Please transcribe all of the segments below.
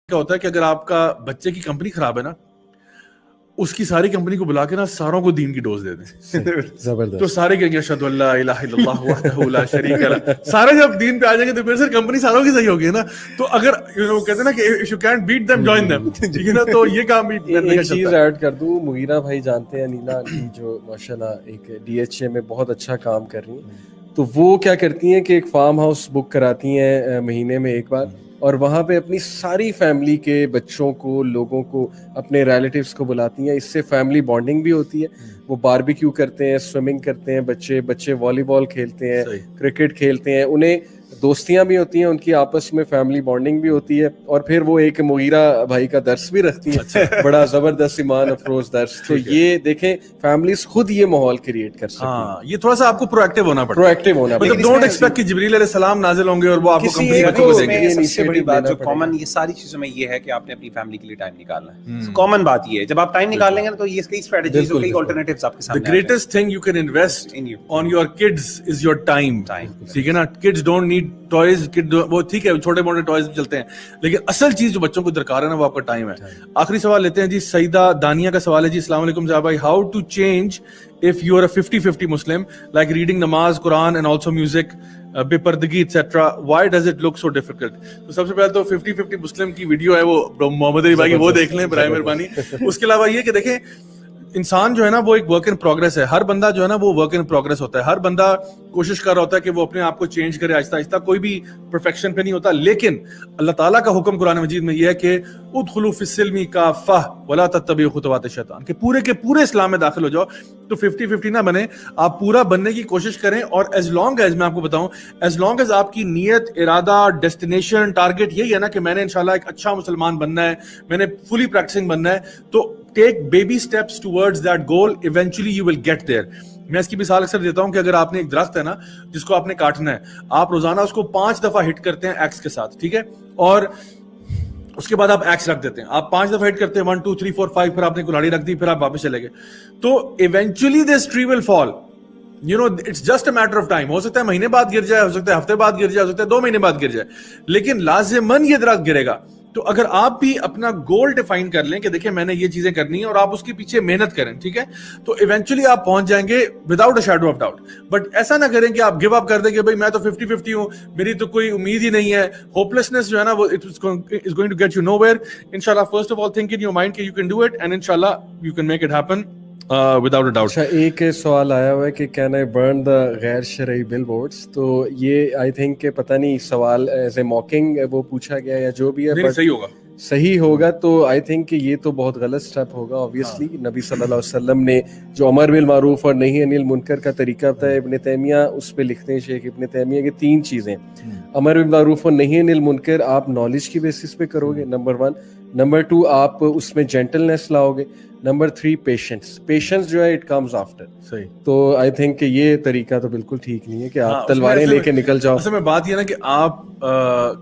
کیا ہوتا ہے کہ اگر آپ کا بچے کی کمپنی خراب ہے نا، اس کی ساری کمپنی کو بلا کے نا ساروں کو دین کی ڈوز دے دیں، زبردست. تو سارے کہیں گے اشہد ان لا الہ الا اللہ وحدہ لا شریک لہ. سارے جب دین پہ آ جائیں گے تو پھر سر کمپنی ساروں کی صحیح ہوگی نا. تو اگر کہتے ہیں نا کہ if you can't beat them join them، ٹھیک ہے نا، تو یہ کام بھی ایک چیز ایڈ کر دوں، مغیرہ بھائی جانتے ہیں نیلا آنٹی جو ماشاءاللہ ایک ڈی ایچ اے میں بہت اچھا کام کر رہی ہیں، تو وہ کیا کرتی ہیں کہ ایک فارم ہاؤس بک کراتی ہیں مہینے میں ایک بار، اور وہاں پہ اپنی ساری فیملی کے بچوں کو، لوگوں کو، اپنے ریلیٹیوز کو بلاتی ہیں. اس سے فیملی بانڈنگ بھی ہوتی ہے. وہ باربیکیو کرتے ہیں، سوئمنگ کرتے ہیں، بچے والی بال کھیلتے ہیں، کرکٹ کھیلتے ہیں، انہیں دوستیاں بھی ہوتی ہیں ان کی آپس میں، فیملی بانڈنگ بھی ہوتی ہے، اور پھر وہ ایک مغیرہ بھائی کا درس بھی رکھتی ہیں، بڑا زبردست ایمان افروز درس. تو یہ دیکھیں فیملیز خود یہ ماحول کریٹ کر سکتی ہیں. یہ تھوڑا سا آپ کو پروایکٹیو ہونا پڑتا ہے، پروایکٹیو ہونا مطلب ڈونٹ ایکسپیکٹ کہ جبریل علیہ السلام نازل ہوں گے اور وہ آپ کو کمپنی بچوں کو دیں گے. سب سے بڑی بات جو کامن یہ ساری چیزوں میں یہ ہے کہ آپ نے اپنی فیملی کے لیے ٹائم نکالنا ہے. کامن بات یہ ہے، جب آپ ٹائم نکال لیں گے تو یہ کئی اسٹریٹجیز اور کئی آلٹرنیٹیوز آپ کے سامنے. The greatest thing you can invest on your kids is your time. ٹھیک ہے نا، kids don't need toys. وہ ٹھیک ہے چھوٹے موٹے ٹوائز بھی چلتے ہیں، لیکن اصل چیز جو بچوں کو درکار ہے نا وہ آپ کا ٹائم ہے. آخری سوال لیتے ہیں جی، سعیدہ دانیہ کا سوال ہے جی. السلام علیکم صاحب بھائی، how to change if you are a 50-50 Muslim like reading namaz, Quran and also music, بے پردگی etc. why does it look so difficult؟ تو سب سے پہلے تو 50-50 مسلم کی ویڈیو ہے وہ محمد علی بھائی کی، وہ دیکھ لیں برائے مہربانی. اس کے علاوہ یہ کہ دیکھیں انسان جو ہے نا وہ ایک ورک ان پروگرس ہے. ہر بندہ جو ہے نا وہ ورک ان پروگرس ہوتا ہے. ہر بندہ کوشش کر رہا ہوتا ہے کہ وہ اپنے آپ کو چینج کرے آہستہ آہستہ. کوئی بھی پرفیکشن پہ نہیں ہوتا، لیکن اللہ تعالیٰ کا حکم قرآن مجید میں یہ ہے کہ ادخلوا فی السلم کافہ ولا تتبعوا خطوات الشیطان، کہ پورے کے پورے اسلام میں داخل ہو جاؤ. تو 50-50 نہ بنے، آپ پورا بننے کی کوشش کریں. اور ایز لانگ ایز میں آپ کو بتاؤں، ایز لانگ ایز آپ کی نیت، ارادہ، ڈیسٹینیشن، ٹارگیٹ یہی ہے نا کہ میں نے انشاءاللہ ایک اچھا مسلمان بننا ہے، میں نے فلی پریکٹسنگ بننا ہے، تو take baby steps towards that goal, eventually you will get there. میں اس کی مثال اکثر دیتا ہوں کہ اگر آپ نے ایک درخت ہے نا جس کو آپ نے کاٹنا ہے، آپ روزانہ اس کو 5 دفعہ ہٹ کرتے ہیں ایکس کے ساتھ، ٹھیک ہے، اور اس کے بعد آپ ایکس رکھ دیتے ہیں، آپ 5 دفعہ ہٹ کرتے ہیں 1 2 3 4 5، پھر آپ نے کلاڑی رکھ دی، پھر آپ واپس چلے گئے، تو eventually this tree will fall. You know it's just a matter of time. ہو سکتا ہے مہینے بعد گر جائے، ہو سکتا ہے ہفتے بعد گر جائے، ہو سکتا ہے 2 مہینے بعد گر جائے، لیکن لازماً یہ درخت گرے گا. تو اگر آپ بھی اپنا گول ڈیفائن کر لیں کہ دیکھیں میں نے یہ چیزیں کرنی ہیں اور آپ اس کے پیچھے محنت کریں، ٹھیک ہے، تو ایونچولی آپ پہنچ جائیں گے without a shadow of doubt. But ایسا نہ کریں کہ آپ گیو اپ کر دیں کہ بھائی میں تو 50-50 ہوں، میری تو کوئی امید ہی نہیں ہے. ہوپلیسنس جو ہے نا وہ is going to get you know where. انشاءاللہ first of all think in your mind کہ you can do it, and انشاءاللہ you can make it happen without a doubt. اچھا، ایک سوال آیا ہوا ہے کہ کین آئی برن دا غیر شرعی بل بورڈس؟ تو یہ آئی تھنک کہ پتہ نہیں سوال ایز اے موکنگ وہ پوچھا گیا یا جو بھی ہے، صحیح ہوگا، صحیح ہوگا. تو آئی تھنک کہ یہ تو بہت غلط سٹیپ ہوگا. اوبیسلی نبی صلی اللہ علیہ وسلم نے جو امر بالمعروف اور نہی عن المنکر کا طریقہ بتایا، ابن تیمیہ اس پہ لکھتے ہیں، شیخ ابن تیمیہ کے 3 چیزیں: امر بالمعروف اور نہی عن المنکر آپ نالج کی بیسس پہ کرو گے، نمبر 1. نمبر 2 آپ اس میں جینٹلنس لاؤ گے. نمبر 3 پیشنس جو ہے اٹ کمز آفٹر. صحیح. تو آئی تھنک کہ یہ طریقہ تو بالکل ٹھیک نہیں ہے کہ آپ تلواریں لے کے نکل جاؤ. اصل میں بات یہ نا کہ آپ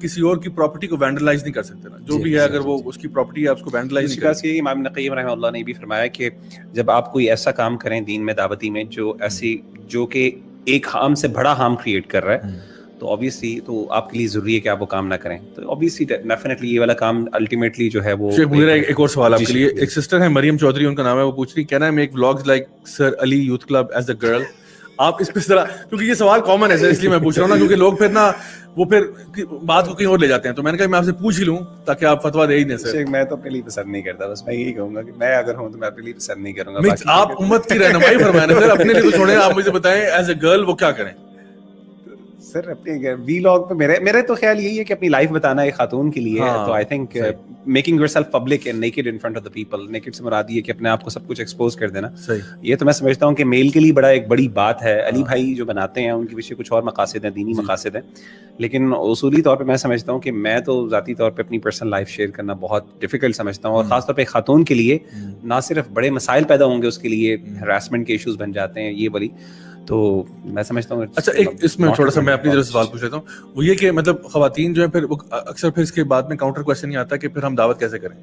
کسی اور کی پراپرٹی کو وینڈلائز نہیں کر سکتے نا، جو بھی ہے اگر وہ اس کی پراپرٹی ہے آپ اس کو وینڈلائز نہیں کر سکتے. امام ابن قیم رحمہ اللہ نے بھی فرمایا کہ جب آپ کوئی ایسا کام کریں دین میں، دعوتی میں، جو کہ ایک ہارم سے بڑا ہارم کریٹ کر رہا ہے، تو obviously تو آپ کے لیے ضروری ہے کہ آپ وہ کام نہ کریں. تو obviously definitely یہ والا کام الٹیمیٹلی جو ہے وہ. شیخ میرا ایک اور سوال آپ کے لیے. ایک سسٹر ہے مریم چودھری ان کا نام ہے، وہ پوچھ رہی can I make vlogs like sir Ali youth club as a girl? آپ اس پہ ذرا، کیونکہ یہ سوال کامن ہے سر، اس لیے میں پوچھ رہا ہوں نا، کیونکہ لوگ پھر نا وہ پھر بات کو کہیں اور لے جاتے ہیں، تو میں نے کہا میں آپ سے پوچھ ہی لوں تاکہ آپ فتویٰ دے ہی دیں. سر میں تو اپنے لیے پسند نہیں کرتا، بس میں یہی کہوں گا کہ میں اگر ہوں تو میں اپنے لیے پسند نہیں کروں گا. آپ امت کی رہنمائی فرمائیں سر، اپنے لیے تو چھوڑیں، آپ مجھے بتائیں ایز اے گرل وہ کیا کریں. سر اپنے وی لاگ پہ میرے تو خیال یہی ہے کہ اپنی لائف بتانا ایک خاتون کے لیے. تو I think making your self public and naked in front of the people, naked سے مراد یہ کہ اپنے آپ کو سب کچھ ایکسپوز کر دینا. یہ تو میں سمجھتا ہوں کہ میل کے لیے ایک بڑی بات ہے. علی بھائی جو بناتے ہیں ان کے پیچھے کچھ اور مقاصد ہیں، دینی مقاصد ہیں، لیکن اصولی طور پہ میں سمجھتا ہوں کہ میں تو ذاتی طور پہ اپنی پرسنل لائف شیئر کرنا بہت ڈیفیکلٹ سمجھتا ہوں، اور خاص طور پہ ایک خاتون کے لیے نہ صرف بڑے مسائل پیدا ہوں گے، اس کے لیے ہراسمنٹ کے ایشوز بن جاتے ہیں یہ بڑی. تو میں سمجھتا ہوں. اچھا ایک اس میں تھوڑا سا میں اپنی طرف سے سوال پوچھ لیتا ہوں، وہ یہ کہ مطلب خواتین جو ہیں پھر وہ اکثر پھر اس کے بعد میں کاؤنٹر کوشچن یہ آتا ہے کہ پھر ہم دعوت کیسے کریں؟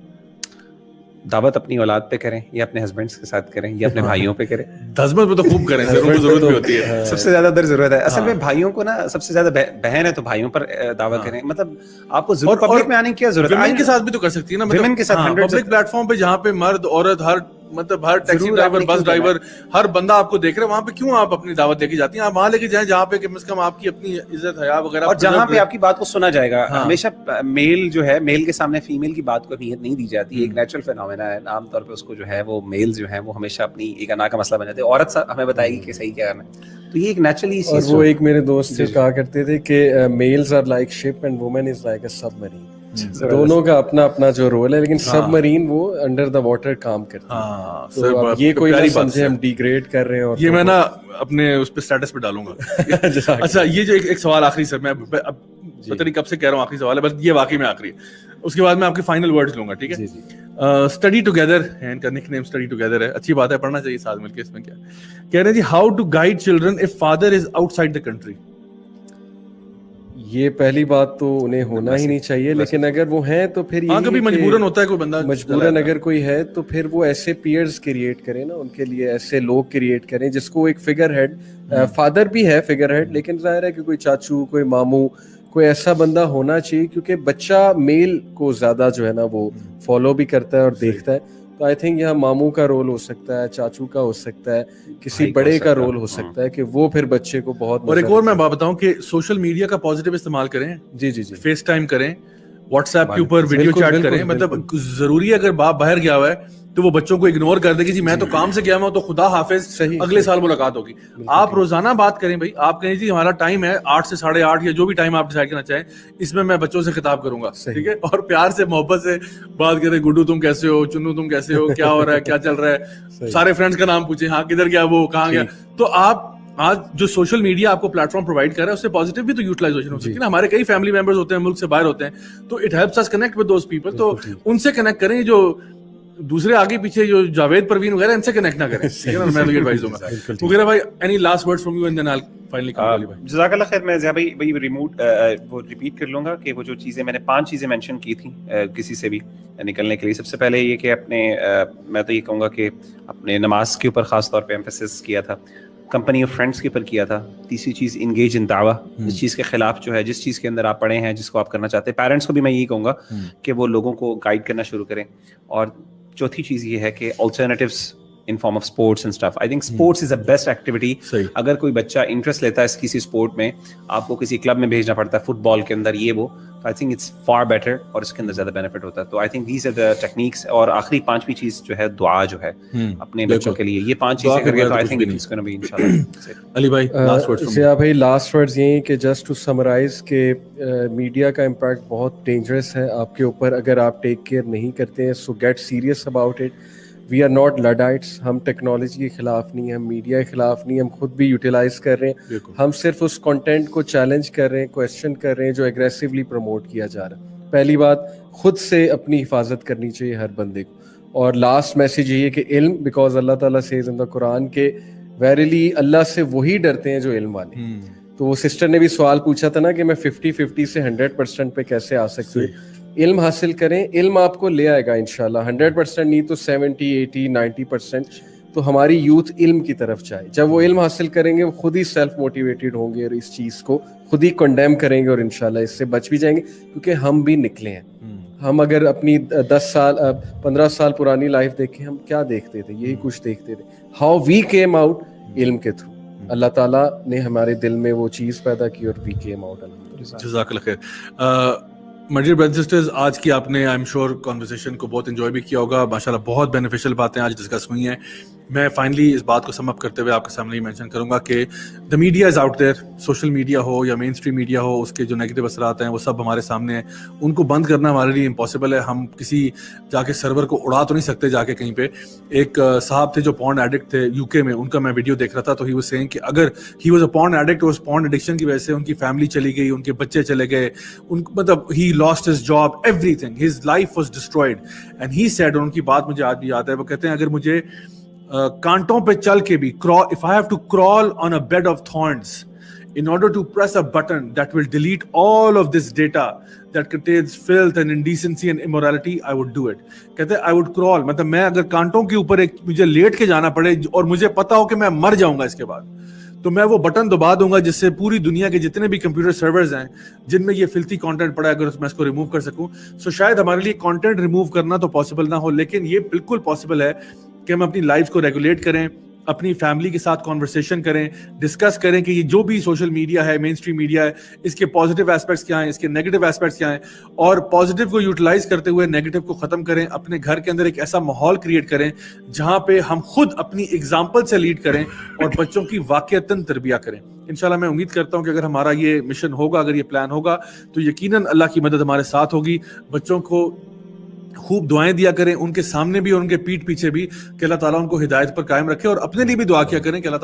दावत अपनी औलाद पे करें या अपने हस्बैंड्स के साथ करें या अपने भाइयों पे करें? दसमत में तो खूब करें सर, उनको जरूरत भी होती है। सबसे ज्यादा उधर जरूरत है असल में भाइयों को ना, सबसे ज्यादा बहन है तो भाइयों पर दावा करें, मतलब आपको जरूर पब्लिक में आने की क्या जरूरत है? विमेन के साथ भी तो कर सकती है ना, विमेन के साथ पब्लिक प्लेटफॉर्म पे जहाँ पे मर्द औरत हर टैक्सी ड्राइवर, बस ड्राइवर, हर बंदा आपको देख रहा है, वहाँ पे क्यों आप अपनी दावत लेके जाती हैं? आप वहाँ लेके जाएं जहाँ पे कम से कम आपकी अपनी इज्जत हया वगैरह, और जहाँ पे आपकी बात को सुना जाएगा। हमेशा मेल जो है, मेल के सामने फीमेल की बात को अहमियत नहीं दी जाती, एक नेचुरल फिनोमेना है। आमतौर पे उसको जो है वो मेल जो है वो हमेशा अपनी एक अना का मसला बन जाते हैं, औरत हमें बताएगी कि सही क्या करना है, तो ये एक नेचुरली। और वो एक मेरे दोस्त से कहा करते थे कि males are like ship and women is like a submarine. दोनों का अपना अपना जो रोल है, लेकिन सबमरीन वो अंडर द वाटर काम करती है। तो अब ये कोई ना समझे हम डिग्रेड कर रहे हैं। और ये मैं ना अपने उस पे स्टेटस पे डालूंगा। अच्छा, ये जो एक सवाल आखिरी सर, मैं अब पता नहीं कब से कह रहा हूँ आखिरी सवाल है, बस ये वाकई में आखिरी है, उसके बाद मैं आपके फाइनल वर्ड्स लूंगा, ठीक है? स्टडी टुगेदर है इनका निकनेम, स्टडी टुगेदर है, अच्छी बात है, पढ़ना चाहिए साथ मिलकर। इसमें क्या कह रहे हैं जी, how to guide children if father is outside the country? ये पहली बात तो उन्हें होना ही नहीं चाहिए, लेकिन अगर वो हैं तो फिर हाँ, कभी मजबूरन होता है, कोई बंदा मजबूरन अगर कोई है तो फिर वो ऐसे पीयर्स क्रिएट करें ना, उनके लिए ऐसे लोग क्रिएट करें जिसको एक फिगर हेड, फादर भी है फिगर हेड, लेकिन जाहिर है कि कोई चाचू, कोई मामू, कोई ऐसा बंदा होना चाहिए, क्योंकि बच्चा मेल को ज्यादा जो है ना वो फॉलो भी करता है और देखता है। तो आई थिंक यहाँ मामू का रोल हो सकता है, चाचू का हो सकता है, किसी बड़े का रोल हो सकता है कि वो फिर बच्चे को बहुत। और एक और मैं बात बताऊं कि सोशल मीडिया का पॉजिटिव इस्तेमाल करें। जी, फेस टाइम करें, व्हाट्सएप के ऊपर वीडियो चैट करें, मतलब जरूरी है अगर बाप बाहर गया हुआ है तो वो बच्चों को इग्नोर कर दे कि जी मैं तो काम से गया हूं, तो खुदा हाफिज, अगले साल मुलाकात होगी। आप रोजाना बात करें भाई, आप कहें जी हमारा टाइम है 8 से 8:30 या जो भी टाइम आप डिसाइड करना चाहें, इसमें मैं बच्चों से खिताब करूंगा, ठीक है? और प्यार से मोहब्बत से बात करें, गुड्डू तुम कैसे हो, चुन्नू तुम कैसे हो, क्या हो रहा है, क्या चल रहा है, सारे फ्रेंड्स का नाम पूछे, हाँ किधर गया वो, कहाँ गया। तो आप आज जो सोशल मीडिया आपको प्लेटफॉर्म प्रोवाइड कर रहा है उससे पॉजिटिव भी तो यूटिलाइजेशन हो सकती है ना। हमारे कई फैमिली मेंबर्स होते हैं मुल्क से बाहर होते हैं, तो it helps us connect with those people. तो उनसे कनेक्ट करें, जो दूसरे आगे पीछे जो जावेद परवीन वगैरह, इनसे कनेक्ट ना करें, ठीक है ना? मैं तो ये एडवाइस दूंगा। मुगीरा भाई, any last words from you and then I finally come Ali भाई। जज़ाकल्लाह खैर। मैं ज़िया भाई वो रिपीट कर लूंगा कि वो जो चीज़ें मैंने 5 चीज़ें मेंशन की थी किसी से भी निकलने के लिए, सबसे पहले ये कि अपने मैं तो ये कहूँगा कि अपने नमाज के ऊपर ख़ास तौर पे एम्फेसिस किया था, कंपनी ऑफ फ्रेंड्स के ऊपर किया था। तीसरी चीज़, इंगेज इन दावा, जिस चीज़ के खिलाफ जो है, जिस चीज़ के अंदर आप पढ़े हैं, जिसको आप करना चाहते हैं, पेरेंट्स को भी मैं यही कहूँगा कि वो लोगों को गाइड करना शुरू करें। और चौथी चीज़ ये है कि alternatives in form of sports and stuff. I think sports is the best activity. अगर कोई बच्चा इंटरेस्ट लेता है किसी स्पोर्ट में, आपको किसी क्लब में भेजना पड़ता है, फुटबॉल के अंदर ये वो, तो I think it's far better और इसके अंदर ज्यादा बेनिफिट होता है। तो I think these are the techniques. और आखिरी 5वीं चीज जो है, दुआ जो है अपने बच्चों के लिए, ये 5 चीजें करके तो I think it's gonna be इंशाल्लाह। अली भाई, लास्ट वर्ड्स। ज़िया भाई, लास्ट वर्ड्स यही कि जस्ट टू समराइज के मीडिया का इम्पैक्ट बहुत डेंजरस है आपके ऊपर अगर आप टेक केयर नहीं करते हैं। So get serious about it. We are not Luddites, हम टेक्नोलॉजी के खिलाफ नहीं, हम मीडिया के खिलाफ नहीं, हम खुद भी यूटिलाइज कर रहे हैं। हम सिर्फ उस कंटेंट को चैलेंज कर रहे हैं, क्वेश्चन कर रहे हैं जो एग्रेसिवली प्रमोट किया जा रहा है। पहली बात, खुद से अपनी हिफाजत करनी चाहिए हर बंदे को। और लास्ट मैसेज यही है कि इल्म, बिकॉज अल्लाह ताला सेज इन द कुरान के वेरीली अल्लाह से वही डरते हैं जो इल्म वाले। तो वो सिस्टर ने भी सवाल पूछा था ना कि मैं 50-50 से 100% पे कैसे आ सकती हूँ। इल्म हासिल करें, इल्म आपको ले आएगा इंशाल्लाह। 100% नहीं तो 70, 80, 90%। तो हमारी यूथ इल्म की तरफ जाए। जब वो इल्म हासिल करेंगे, वो खुद ही सेल्फ मोटिवेटेड होंगे और इस चीज़ को खुद ही कंडेम करेंगे और इंशाल्लाह इससे बच भी जाएंगे, क्योंकि हम भी निकले हैं। हम अगर अपनी 10 साल 15 साल पुरानी लाइफ देखें, हम क्या देखते थे? यही कुछ देखते थे। हाउ वी केम आउट इल्म के थ्रू। अल्लाह ताला ने हमारे दिल में वो चीज़ पैदा की और वी केम आउट। जज़ाकल्लाह खैर। मर्जिद ब्रदर्स सिस्टर्स, आज की आपने आई एम श्योर कॉन्वर्सेशन को बहुत एंजॉय भी किया होगा। माशाल्लाह बहुत बेनिफिशियल बातें आज डिस्कस हुई हैं। मैं फाइनली इस बात को सम अप करते हुए आपके सामने मेंशन करूंगा कि the media is out there. Social media हो या मेन स्ट्रीम मीडिया हो, उसके जो नेगेटिव असरात हैं वो सब हमारे सामने हैं। उनको बंद करना हमारे लिए इम्पॉसिबल है। हम किसी जाके सर्वर को उड़ा तो नहीं सकते जाके कहीं पे। एक साहब थे जो पॉर्न एडिक्ट थे यूके में, उनका मैं वीडियो देख रहा था, तो ही वाज सेइंग कि अगर he was a porn addict, उस पॉर्न एडिक्शन की वजह से उनकी फैमिली चली गई, उनके बच्चे चले गए, मतलब he lost his job, everything, his life was destroyed. And he said, और उनकी बात मुझे आज भी याद है, वो कहते हैं अगर मुझे कांटों पे चल के भी if I have to crawl on a bed of thorns in order to press a button that will delete all of this data that contains filth and indecency and immorality, I would do it. कहते I would crawl, मतलब मैं अगर कांटों के ऊपर एक मुझे late के जाना पड़े और मुझे पता हो कि मैं मर जाऊंगा इसके बाद, तो मैं वो बटन दबा दूंगा जिससे पूरी दुनिया के जितने भी कंप्यूटर सर्वर्स हैं जिनमें ये फिल्थी कंटेंट पड़ा है, अगर मैं इसको रिमूव कर सकूं, सो शायद हमारे लिए कंटेंट रिमूव करना तो पॉसिबल ना हो, लेकिन ये बिल्कुल पॉसिबल है कि हम अपनी लाइफ को रेगुलेट करें, अपनी फैमिली के साथ कॉन्वर्सेशन करें, डिस्कस करें कि ये जो भी सोशल मीडिया है, मेन स्ट्रीम मीडिया है, इसके पॉजिटिव एस्पेक्ट्स क्या हैं, इसके नेगेटिव एस्पेक्ट्स क्या हैं, और पॉजिटिव को यूटिलाइज करते हुए नेगेटिव को खत्म करें। अपने घर के अंदर एक ऐसा माहौल क्रिएट करें जहां पे हम खुद अपनी एग्जाम्पल से लीड करें और बच्चों की वाकईतन तरबिया करें। इंशाल्लाह मैं उम्मीद करता हूं कि अगर हमारा ये मिशन होगा, अगर ये प्लान होगा, तो यकीनन अल्लाह की मदद हमारे साथ होगी। बच्चों को खूब दुआएं दिया करें, उनके सामने भी और उनके पीठ पीछे भी, कि अल्लाह ताला उनको हिदायत पर कायम रखे, और अपने लिए भी दुआ किया करें कि अल्लाह